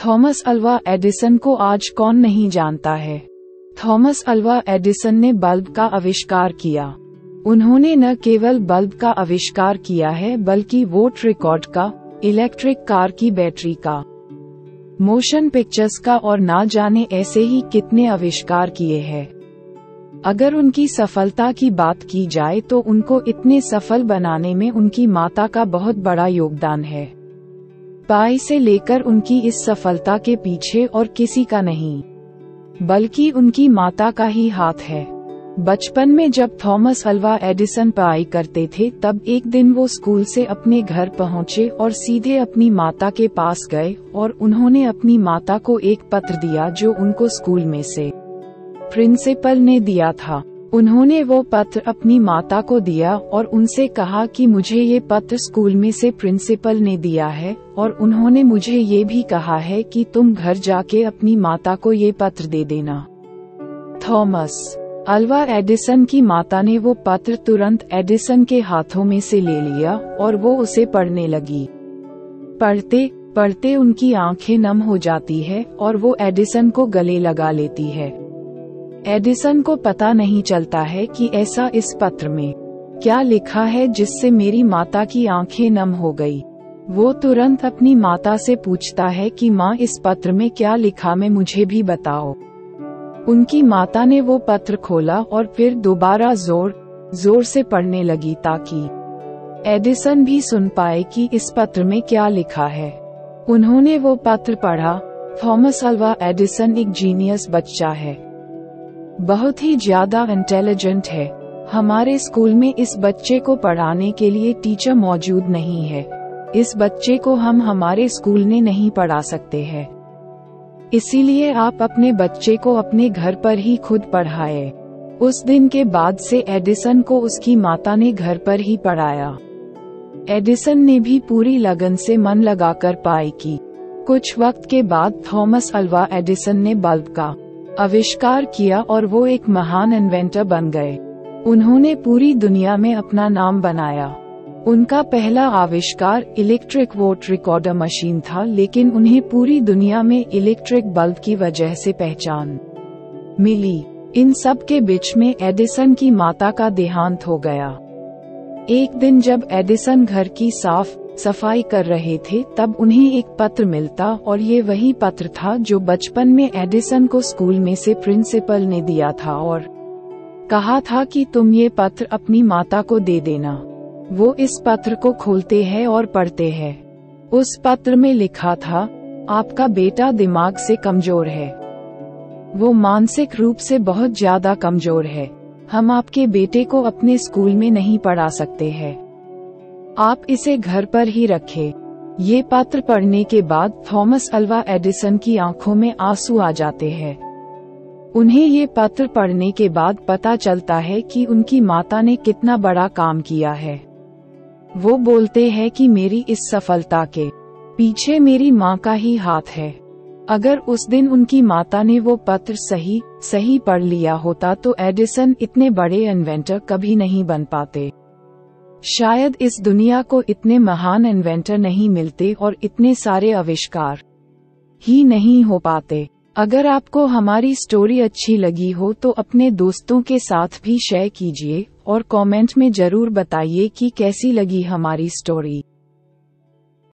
Thomas Alva Edison को आज कौन नहीं जानता है। थॉमस अल्वा एडिसन ने बल्ब का आविष्कार किया। उन्होंने न केवल बल्ब का आविष्कार किया है बल्कि वोट रिकॉर्ड का, इलेक्ट्रिक कार की बैटरी का, मोशन पिक्चर्स का और ना जाने ऐसे ही कितने आविष्कार किए हैं। अगर उनकी सफलता की बात की जाए तो उनको इतने सफल बनाने में उनकी माता का बहुत बड़ा योगदान है। पाई से लेकर उनकी इस सफलता के पीछे और किसी का नहीं, बल्कि उनकी माता का ही हाथ है। बचपन में जब थॉमस अल्वा एडिसन पढ़ाई करते थे तब एक दिन वो स्कूल से अपने घर पहुंचे और सीधे अपनी माता के पास गए और उन्होंने अपनी माता को एक पत्र दिया जो उनको स्कूल में से प्रिंसिपल ने दिया था। उन्होंने वो पत्र अपनी माता को दिया और उनसे कहा कि मुझे ये पत्र स्कूल में से प्रिंसिपल ने दिया है और उन्होंने मुझे ये भी कहा है कि तुम घर जाके अपनी माता को ये पत्र दे देना। थॉमस अल्वा एडिसन की माता ने वो पत्र तुरंत एडिसन के हाथों में से ले लिया और वो उसे पढ़ने लगी। पढ़ते पढ़ते उनकी आंखें नम हो जाती है और वो एडिसन को गले लगा लेती है। एडिसन को पता नहीं चलता है कि ऐसा इस पत्र में क्या लिखा है जिससे मेरी माता की आंखें नम हो गई। वो तुरंत अपनी माता से पूछता है कि माँ, इस पत्र में क्या लिखा, मैं मुझे भी बताओ। उनकी माता ने वो पत्र खोला और फिर दोबारा जोर से पढ़ने लगी ताकि एडिसन भी सुन पाए कि इस पत्र में क्या लिखा है। उन्होंने वो पत्र पढ़ा। थॉमस अल्वा एडिसन एक जीनियस बच्चा है, बहुत ही ज्यादा इंटेलिजेंट है। हमारे स्कूल में इस बच्चे को पढ़ाने के लिए टीचर मौजूद नहीं है। इस बच्चे को हम हमारे स्कूल में नहीं पढ़ा सकते हैं, इसीलिए आप अपने बच्चे को अपने घर पर ही खुद पढ़ाए। उस दिन के बाद से एडिसन को उसकी माता ने घर पर ही पढ़ाया। एडिसन ने भी पूरी लगन से मन लगाकर पढ़ाई की। कुछ वक्त के बाद थॉमस अल्वा एडिसन ने बल्ब का आविष्कार किया और वो एक महान इन्वेंटर बन गए। उन्होंने पूरी दुनिया में अपना नाम बनाया। उनका पहला आविष्कार इलेक्ट्रिक वोट रिकॉर्डर मशीन था, लेकिन उन्हें पूरी दुनिया में इलेक्ट्रिक बल्ब की वजह से पहचान मिली। इन सब के बीच में एडिसन की माता का देहांत हो गया। एक दिन जब एडिसन घर की साफ सफाई कर रहे थे तब उन्हें एक पत्र मिलता और ये वही पत्र था जो बचपन में एडिसन को स्कूल में से प्रिंसिपल ने दिया था और कहा था कि तुम ये पत्र अपनी माता को दे देना। वो इस पत्र को खोलते हैं और पढ़ते हैं। उस पत्र में लिखा था, आपका बेटा दिमाग से कमजोर है, वो मानसिक रूप से बहुत ज्यादा कमजोर है। हम आपके बेटे को अपने स्कूल में नहीं पढ़ा सकते हैं, आप इसे घर पर ही रखें। ये पत्र पढ़ने के बाद थॉमस अल्वा एडिसन की आंखों में आंसू आ जाते हैं। उन्हें ये पत्र पढ़ने के बाद पता चलता है कि उनकी माता ने कितना बड़ा काम किया है। वो बोलते हैं कि मेरी इस सफलता के पीछे मेरी माँ का ही हाथ है। अगर उस दिन उनकी माता ने वो पत्र सही पढ़ लिया होता तो एडिसन इतने बड़े इन्वेंटर कभी नहीं बन पाते। शायद इस दुनिया को इतने महान इन्वेंटर नहीं मिलते और इतने सारे आविष्कार ही नहीं हो पाते। अगर आपको हमारी स्टोरी अच्छी लगी हो तो अपने दोस्तों के साथ भी शेयर कीजिए और कमेंट में जरूर बताइए कि कैसी लगी हमारी स्टोरी।